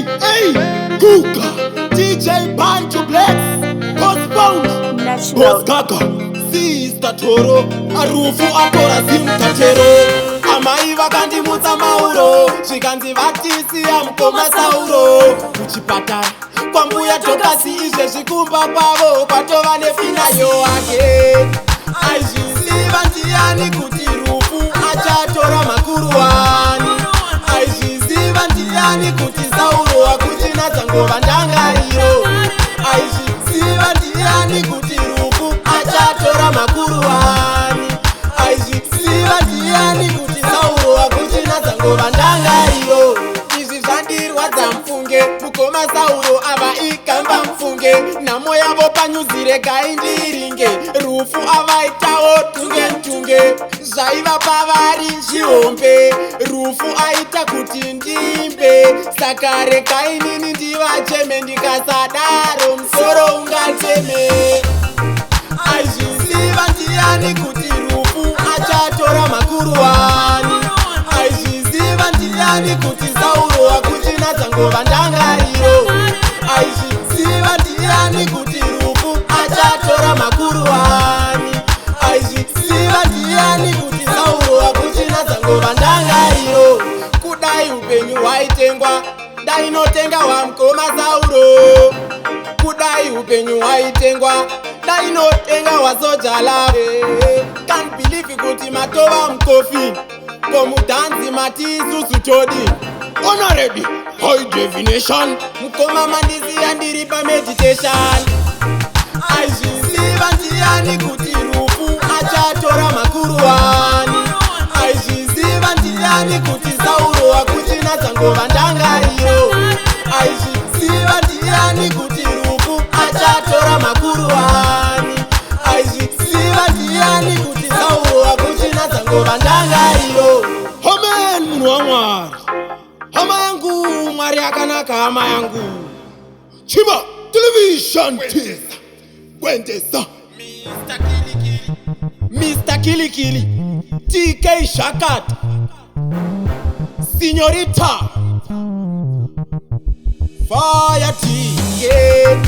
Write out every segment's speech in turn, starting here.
Hey, Kuka, DJ Banjo Blacks, Postbound, Natural. Boss Kaka, Sister Toro, Arufu Atora Simtatero, Amaiva Kandimutsa Mauro, Shikandivatisi Amkoma Sauro, Uchipata, Kwambuya Tokasi Ishikumba Pavo, Patova Nefina Yoake, Aishiziva Ndiani Kutirufu, Achatora Makuruani, Aishiziva Ndiani Kuti Sauro, Akuchina Tangova Ndangairo, Aishiziva Ndiani Kutirufu, Achatora Makuruani, Aishiziva Ndiani Kuti Sauro, Akuchina Tangova Ndangairo, Izvizvandirwa dzamfunge, Mukoma Sauro ava ikamba mfunge, Namo yavo panyuzire kaindiringe, Rufu avaitawo tunge, Zvaiva pavari chihombe, Rufu aita kuti ndimbe, Saka rekainini ndivacheme, ndikasadaro musoro ungateme. Aizviziva ndiani kuti Rufu achatora makuruani, Aizviziva ndiani kuti Sauro akuchina dzangova ndangariro, Aizviziva ndiani kuti Rufu achatora makuruani, Aizviziva ndiani kuti Sauro akuchina dzangova ndangariro. Kudai upenyu hwaitengwa, dainotenga wamukoma Sauro. Kudai upenyu hwaitengwa, dainotenga wasoja lave. Can't believe kuti matova mukofi, komudhanzi matisusu todi. Honorable, high definition, Mukoma mandisiya ndiri pameditation. Aizviziva ndiani kuti Rufu achatora makuruani, Aizviziva ndiani kuti Sauro akuchina dzangova ndangariro, Aizviziva ndiani kuti Rufu achatora makuruani, Aizviziva ndiani kuti Sauro akuchina dzangova ndangariro. Amen, munhu waMwari. Hama yangu, Mwari akanaka hama yangu. Chiba television teaser. Kwendesa Mr. Kilikili, TK Shakata, Signorita Fire Ticket.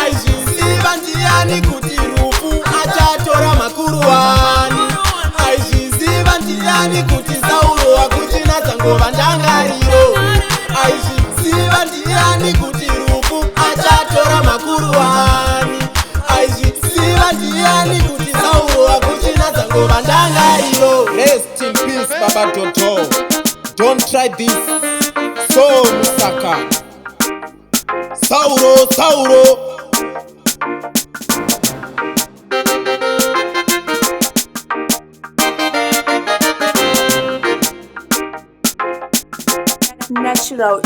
Aizviziva ndiani kuti Rufu achatora makuruani, Aizviziva ndiani kuti Sauro akuchina dzangova ndangariro, Aizviziva ndiani kuti Rufu achatora makuruani, Aizviziva ndiani kuti Sauro akuchina dzangova ndangariro. Rest in peace Baba Toto. Don't try this. So Musaka Sauro Natural.